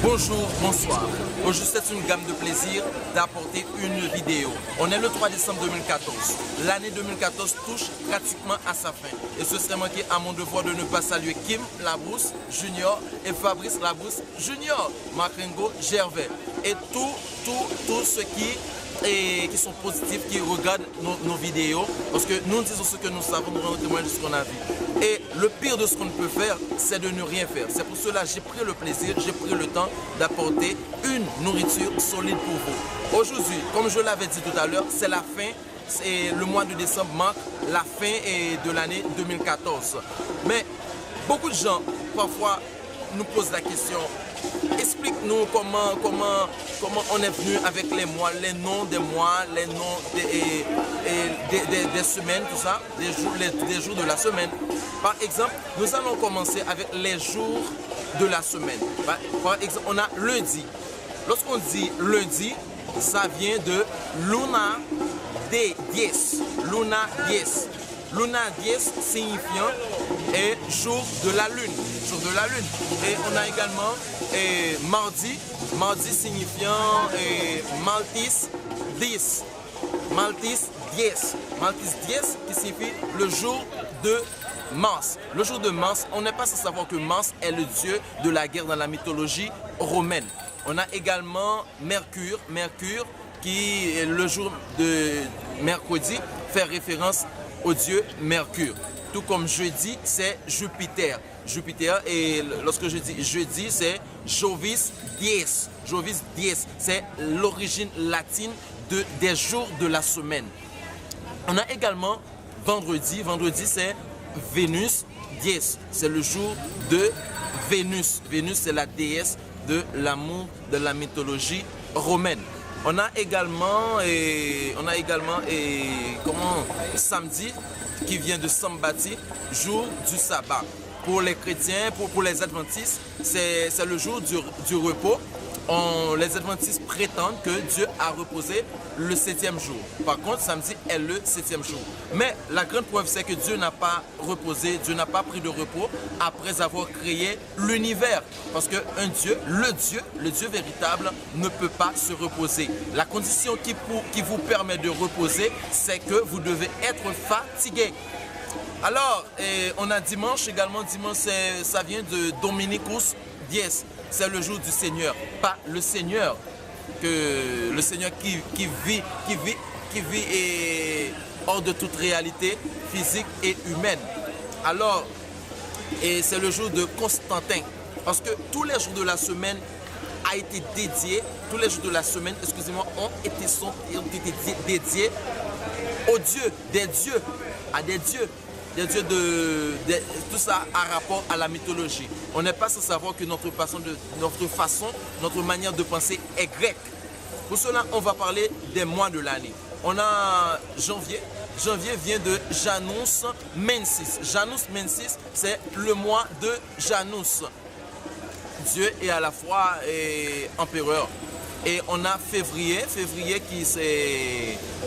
Bonjour, bonsoir. Aujourd'hui, c'est une gamme de plaisir d'apporter une vidéo. On est le 3 décembre 2014. L'année 2014 touche pratiquement à sa fin. Et ce serait manqué à mon devoir de ne pas saluer Kim Labrousse Junior et Fabrice Labrousse Junior, Macrengo Gervais et tous ceux qui sont positifs, qui regardent nos vidéos, parce que nous disons ce que nous savons, nous rendons témoin de ce qu'on a vu. Et le pire de ce qu'on peut faire, c'est de ne rien faire. C'est pour cela que j'ai pris le plaisir, j'ai pris le temps d'apporter une nourriture solide pour vous. Aujourd'hui, comme je l'avais dit tout à l'heure, c'est la fin, le mois de décembre marque la fin de l'année 2014. Mais beaucoup de gens, parfois, nous posent la question: explique-nous comment on est venu avec les mois, les noms des mois, les noms des semaines, tout ça, des jours de la semaine. Par exemple, nous allons commencer avec les jours de la semaine. Par exemple, on a lundi. Lorsqu'on dit lundi, ça vient de Luna de Dies. Luna Dies. Luna Dies signifiant jour de la lune. Jour de la lune. Et on a également mardi. Mardi signifiant Maltis Dies. Maltis Dies. Maltis Dies qui signifie le jour de Mars. Le jour de Mars, on n'est pas sans savoir que Mars est le dieu de la guerre dans la mythologie romaine. On a également Mercure. Mercure qui, le jour de mercredi, fait référence au dieu Mercure. Tout comme jeudi, c'est Jupiter. Jupiter, et lorsque je dis jeudi, c'est Jovis Dies. Jovis Dies, c'est l'origine latine des jours de la semaine. On a également vendredi. Vendredi, c'est Vénus Dies. C'est le jour de Vénus. Vénus, c'est la déesse de l'amour de la mythologie romaine. On a également, samedi, qui vient de Sambati, jour du sabbat. Pour les chrétiens, pour les adventistes, c'est le jour du repos. Les adventistes prétendent que Dieu a reposé le 7e jour. Par contre, samedi est le 7e jour. Mais la grande preuve, c'est que Dieu n'a pas reposé, Dieu n'a pas pris de repos après avoir créé l'univers. Parce qu'un Dieu, le Dieu véritable, ne peut pas se reposer. La condition qui vous permet de reposer, c'est que vous devez être fatigué. Alors, on a dimanche également. Dimanche, ça vient de Dominicus Dies. C'est le jour du Seigneur, pas le Seigneur qui vit hors de toute réalité physique et humaine. Alors, c'est le jour de Constantin, parce que tous les jours de la semaine ont été dédiés dédiés aux dieux, à des dieux. Tout ça a rapport à la mythologie. On n'est pas sans savoir que notre manière de penser est grecque. Pour cela, on va parler des mois de l'année. On a janvier. Janvier vient de Janus Mensis. Janus Mensis, c'est le mois de Janus, Dieu et à la fois empereur. Et on a février.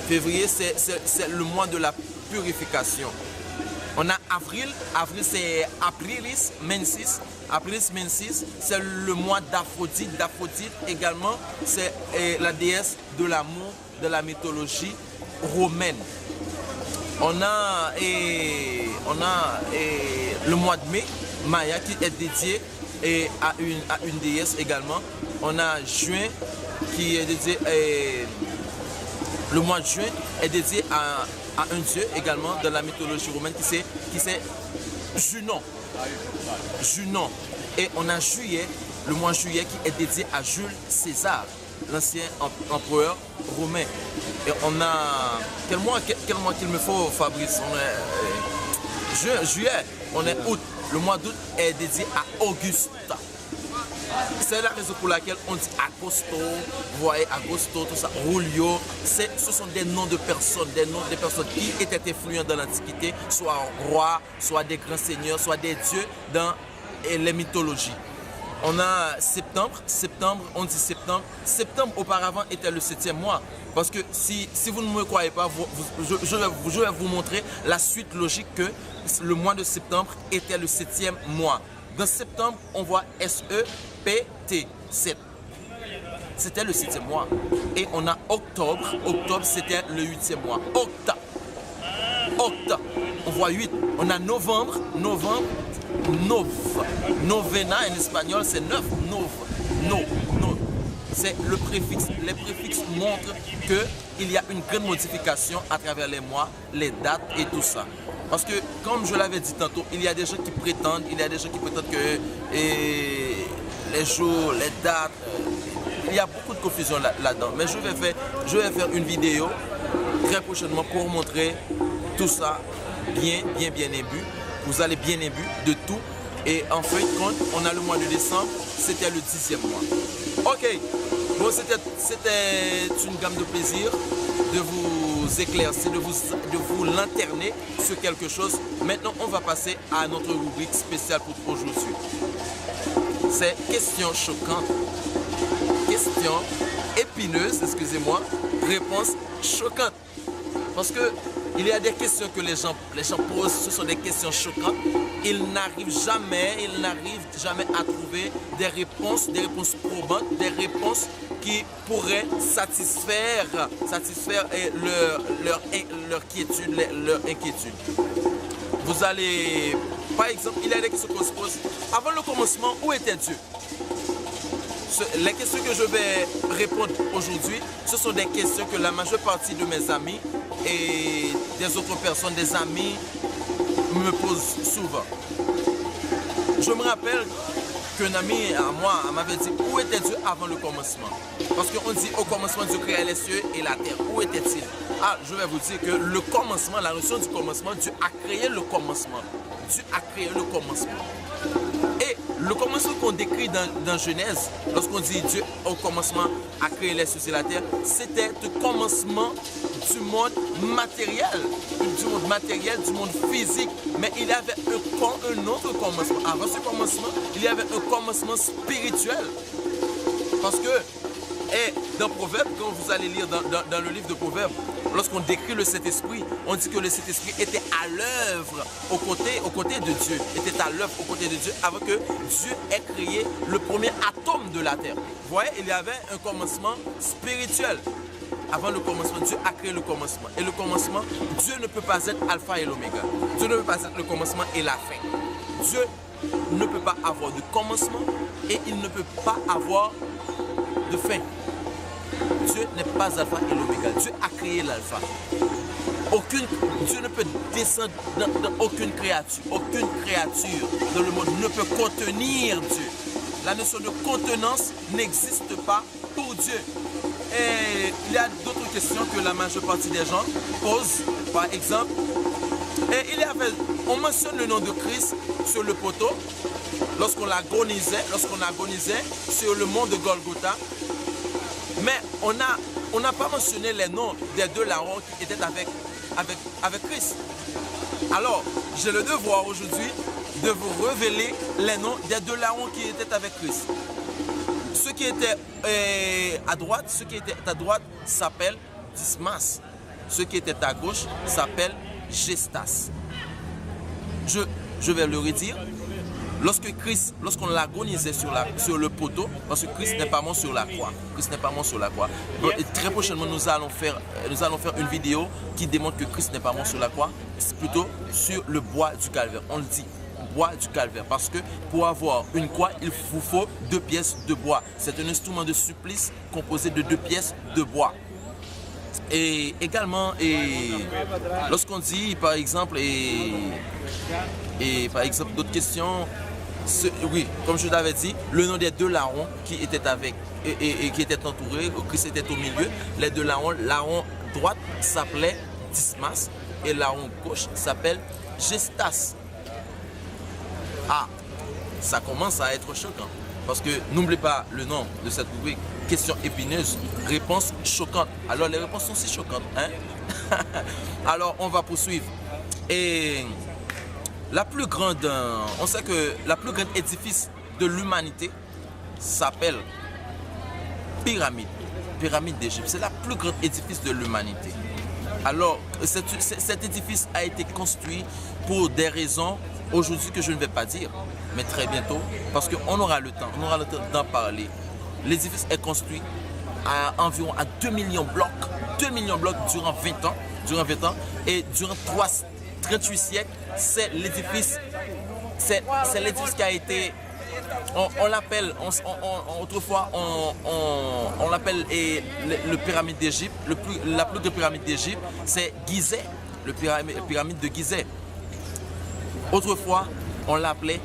Février, c'est le mois de la purification. On a avril. Avril, c'est Aprilis Mensis. Aprilis Mensis, c'est le mois d'Aphrodite. D'Aphrodite également, c'est la déesse de l'amour de la mythologie romaine. On a le mois de mai, Maya, qui est dédié à une déesse également. On a juin, qui est dédié, le mois de juin est dédié à un dieu également de la mythologie romaine qui c'est Junon. Junon. Et on a juillet, le mois de juillet qui est dédié à Jules César, l'ancien empereur romain. Et on a... Quel mois qu'il me faut, Fabrice? Juillet, on est août. Le mois d'août est dédié à Auguste. C'est la raison pour laquelle on dit Agosto, vous voyez, Agosto, tout ça, Julio. Ce sont des noms de personnes, qui étaient influents dans l'Antiquité, soit rois, soit des grands seigneurs, soit des dieux dans les mythologies. On a septembre, on dit septembre. Septembre auparavant était le 7e mois. Parce que si vous ne me croyez pas, je vais vous montrer la suite logique que le mois de septembre était le 7e mois. Dans septembre, on voit SEPT, 7. C'était le 7e mois. Et on a octobre. Octobre, c'était le 8e mois. Octa. On voit 8. On a novembre. Novembre. Nov. Novena en espagnol, c'est 9. Nov. C'est le préfixe. Les préfixes montrent qu'il y a une grande modification à travers les mois, les dates et tout ça. Parce que, comme je l'avais dit tantôt, il y a des gens qui prétendent, que les jours, les dates, il y a beaucoup de confusion là-dedans. Mais je vais faire une vidéo très prochainement pour montrer tout ça bien imbu. Vous allez bien imbu de tout. Et en fin de compte, on a le mois de décembre, c'était le 10e mois. Ok, bon, c'était une gamme de plaisir de vous éclaircir, de vous lanterner sur quelque chose. Maintenant, on va passer à notre rubrique spéciale pour aujourd'hui. C'est questions choquantes, questions épineuses, excusez-moi, réponses choquantes. Parce que il y a des questions que les gens posent, ce sont des questions choquantes. Ils n'arrivent jamais à trouver des réponses probantes, des réponses qui pourraient satisfaire leur inquiétude. Vous allez, par exemple, il y a des questions qu'on se pose. Avant le commencement, où était Dieu? Les questions que je vais répondre aujourd'hui, ce sont des questions que la majeure partie de mes amis et des autres personnes, des amis, me posent souvent. Je me rappelle qu'un ami à moi m'avait dit où était Dieu avant le commencement. Parce qu'on dit au commencement Dieu créa les cieux et la terre. Où était-il? Ah, je vais vous dire que le commencement, la notion du commencement, Dieu a créé le commencement. Dieu a créé le commencement. Et le commencement qu'on décrit dans Genèse, lorsqu'on dit Dieu au commencement a créé les cieux et la terre, c'était le commencement du monde matériel, du monde physique. Mais il y avait un autre commencement. Avant ce commencement, il y avait un commencement spirituel. Parce que, dans Proverbes, quand vous allez lire dans le livre de Proverbes, lorsqu'on décrit le Saint-Esprit, on dit que le Saint-Esprit était à l'œuvre aux côtés de Dieu. Était à l'œuvre aux côtés de Dieu avant que Dieu ait créé le premier atome de la terre. Vous voyez, il y avait un commencement spirituel. Avant le commencement, Dieu a créé le commencement. Et le commencement, Dieu ne peut pas être alpha et l'oméga. Dieu ne peut pas être le commencement et la fin. Dieu ne peut pas avoir de commencement et il ne peut pas avoir de fin. Dieu n'est pas alpha et l'oméga. Dieu a créé l'alpha. Dieu ne peut descendre dans aucune créature. Aucune créature dans le monde ne peut contenir Dieu. La notion de contenance n'existe pas pour Dieu. Et il y a d'autres questions que la majeure partie des gens posent. Par exemple, on mentionne le nom de Christ sur le poteau lorsqu'on agonisait sur le mont de Golgotha. Mais on n'a pas mentionné les noms des deux larrons qui étaient avec Christ. Alors, j'ai le devoir aujourd'hui de vous révéler les noms des deux larrons qui étaient avec Christ. Ceux qui étaient à droite s'appellent Dismas. Ceux qui étaient à gauche s'appellent Gestas. Je vais le redire. Lorsqu'on l'agonisait sur le poteau, parce que Christ n'est pas mort sur la croix. Et très prochainement, nous allons faire une vidéo qui démontre que Christ n'est pas mort sur la croix, c'est plutôt sur le bois du calvaire. On le dit, bois du calvaire, parce que pour avoir une croix, il vous faut 2 pièces de bois. C'est un instrument de supplice composé de 2 pièces de bois. Et également, lorsqu'on dit, par exemple, d'autres questions, oui, comme je l'avais dit, le nom des 2 larrons qui étaient qui étaient entourés, Christ était au milieu. Les 2 larrons, larron droite s'appelait Dismas et larron gauche s'appelle Gestas. Ah, ça commence à être choquant. Parce que n'oubliez pas le nom de cette rubrique, question épineuse, réponse choquante. Alors les réponses sont si choquantes, hein? Alors on va poursuivre. Et on sait que la plus grande édifice de l'humanité s'appelle Pyramide d'Égypte. C'est la plus grande édifice de l'humanité. Alors cet édifice a été construit pour des raisons aujourd'hui que je ne vais pas dire. mais très bientôt, parce qu'on aura le temps d'en parler. L'édifice est construit à environ à 2 millions de blocs, 2 millions de blocs durant 20 ans, et durant 38 siècles, c'est l'édifice qui a été, on l'appelle, autrefois, on l'appelle le pyramide d'Égypte, la plus grande pyramide d'Égypte, c'est Gizeh, le pyramide de Gizeh. Autrefois, on l'appelait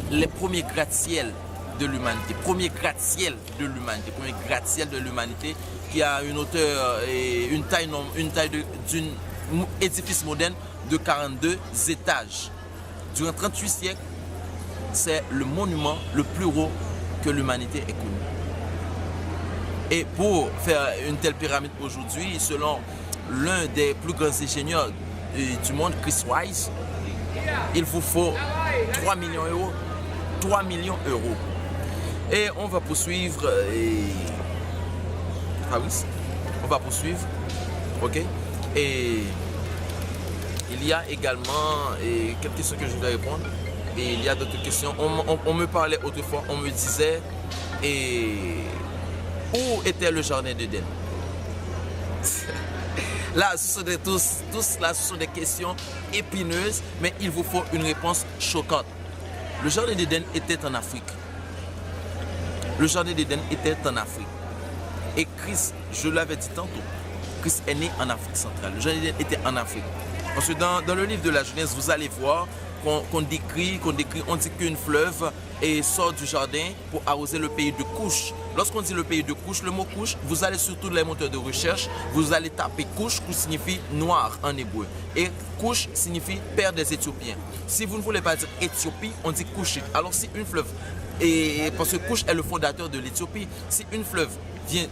les premiers gratte-ciel de l'humanité, premier gratte-ciel de l'humanité, qui a une hauteur et une taille d'un édifice moderne de 42 étages. Durant 38 siècles, c'est le monument le plus haut que l'humanité ait connu. Et pour faire une telle pyramide aujourd'hui, selon l'un des plus grands ingénieurs du monde, Chris Wise, il vous faut 3 millions d'euros. 3 millions d'euros. Et on va poursuivre. On va poursuivre. Ok. Et il y a également quelques questions que je voulais répondre. Et il y a d'autres questions. On me parlait autrefois, on me disait où était le jardin d'Éden? Là, ce sont des questions épineuses, mais il vous faut une réponse choquante. Le jardin d'Éden était en Afrique. Le jardin d'Éden était en Afrique. Et Christ, je l'avais dit tantôt, Christ est né en Afrique centrale. Le jardin d'Éden était en Afrique. Parce que dans le livre de la Genèse, vous allez voir qu'on décrit, on dit qu'une fleuve sort du jardin pour arroser le pays de Couche. Lorsqu'on dit le pays de Couche, le mot Couche, vous allez sur tous les moteurs de recherche, vous allez taper Couche, Couche signifie noir en hébreu. Et Couche signifie père des Éthiopiens. Si vous ne voulez pas dire Éthiopie, on dit Couchite. Alors si une fleuve, parce que Couche est le fondateur de l'Éthiopie, si une fleuve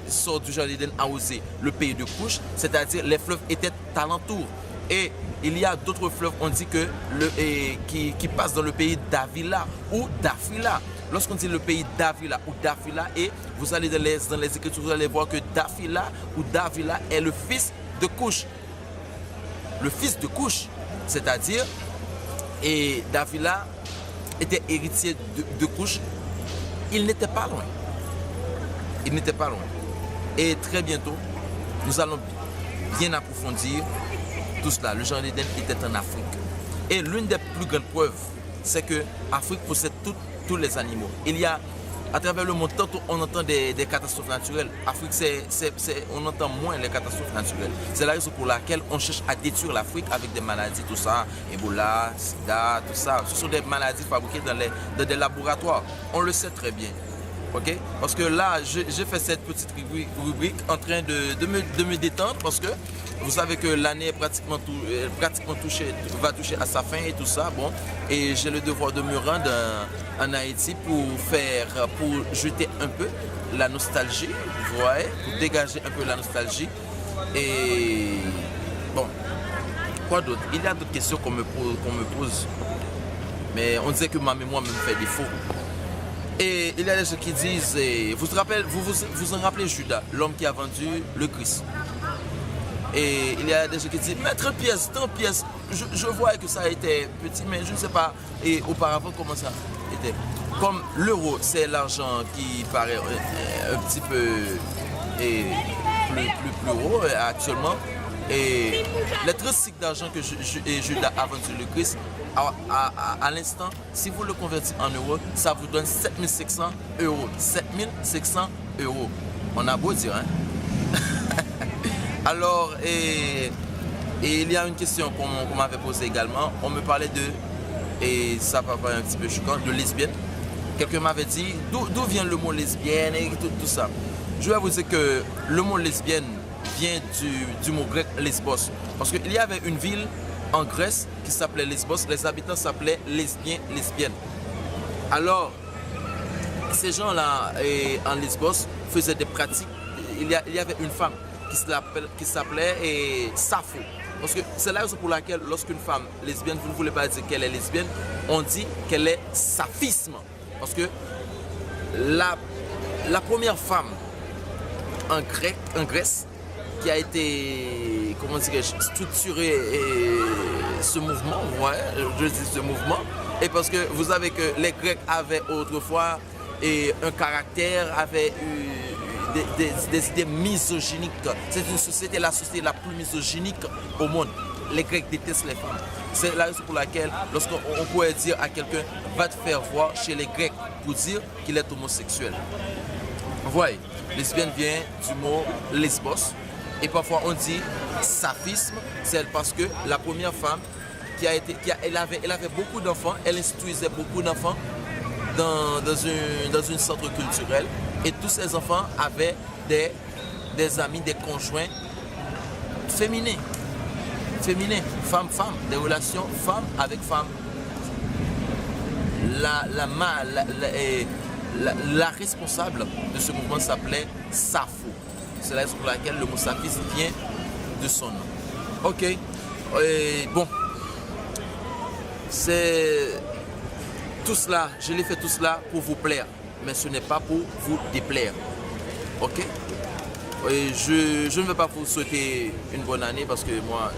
sort du jardin d'Éden arroser le pays de Couche, c'est-à-dire les fleuves étaient alentour. Et il y a d'autres fleuves, on dit que qui passent dans le pays d'Avila ou d'Afila. Lorsqu'on dit le pays d'Avila ou d'Afila, et vous allez dans les Écritures, vous allez voir que d'Afila ou d'Avila est le fils de Couche. Le fils de Couche, c'est-à-dire, et d'Avila était héritier de Couche. Il n'était pas loin. Il n'était pas loin. Et très bientôt, nous allons bien approfondir tout cela. Le jardin d'Éden était en Afrique. Et l'une des plus grandes preuves, c'est que l'Afrique possède tous les animaux. Il y a, à travers le monde, tantôt on entend des catastrophes naturelles. L'Afrique, on entend moins les catastrophes naturelles. C'est la raison pour laquelle on cherche à détruire l'Afrique avec des maladies, tout ça, Ebola, Sida, tout ça. Ce sont des maladies fabriquées dans des laboratoires. On le sait très bien. Okay? Parce que là, j'ai fait cette petite rubrique en train de me détendre parce que vous savez que l'année pratiquement va toucher à sa fin et tout ça. Bon, et j'ai le devoir de me rendre en Haïti pour jeter un peu la nostalgie, vous voyez, pour dégager un peu la nostalgie. Et bon, quoi d'autre? Il y a d'autres questions qu'on me pose, mais on disait que ma mémoire me fait défaut. Et il y a des gens qui disent, vous vous en rappelez Judas, l'homme qui a vendu le Christ. Et il y a des gens qui disent, mettre pièce, tant pièce. Je vois que ça a été petit, mais je ne sais pas et auparavant comment ça était. Comme l'euro, c'est l'argent qui paraît un petit peu plus haut actuellement. Et les 3 cycles d'argent que Judas a vendu le Christ, à l'instant, si vous le convertissez en euros, ça vous donne 7500 euros. 7500 euros. On a beau dire, hein? Alors, et il y a une question qu'on m'avait posée également. On me parlait et ça va paraître un petit peu choquant, de lesbienne. Quelqu'un m'avait dit, d'où vient le mot lesbienne et tout ça. Je vais vous dire que le mot lesbienne vient du mot grec lesbos. Parce qu'il y avait une ville en Grèce qui s'appelait Lesbos. Les habitants s'appelaient lesbiens, lesbiennes. Alors, ces gens-là en Lesbos faisaient des pratiques. Il y avait une femme qui s'appelait Sappho. Parce que c'est la raison pour laquelle lorsqu'une femme lesbienne, vous ne voulez pas dire qu'elle est lesbienne, on dit qu'elle est saphisme. Parce que la première femme en Grèce qui a été, comment dirais-je, structuré ce mouvement, ouais, je dis ce mouvement, Et parce que vous savez que les Grecs avaient autrefois et un caractère, avaient eu des idées misogyniques. C'est une société, la société la plus misogynique au monde. Les Grecs détestent les femmes. C'est la raison pour laquelle, lorsqu'on pourrait dire à quelqu'un, va te faire voir chez les Grecs pour dire qu'il est homosexuel. Vous voyez, lesbienne vient du mot lesbos. Et parfois on dit saphisme, c'est parce que la première femme elle avait beaucoup d'enfants, elle instruisait beaucoup d'enfants dans un centre culturel. Et tous ces enfants avaient des amis, des conjoints féminins, femme-femme, des relations femme avec femme. La responsable de ce mouvement s'appelait Sappho. C'est la raison pour laquelle le mot saphisme vient de son nom. Ok, bon, c'est tout cela, je l'ai fait tout cela pour vous plaire, mais ce n'est pas pour vous déplaire. Ok, et je ne vais pas vous souhaiter une bonne année parce que moi,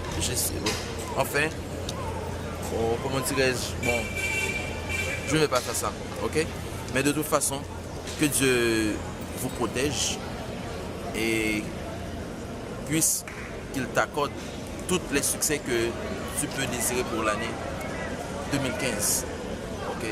enfin, comment dirais-je, bon, je ne vais pas faire ça. Ok, mais de toute façon, que Dieu vous protège et puisse qu'il t'accorde tous les succès que tu peux désirer pour l'année 2015. Ok.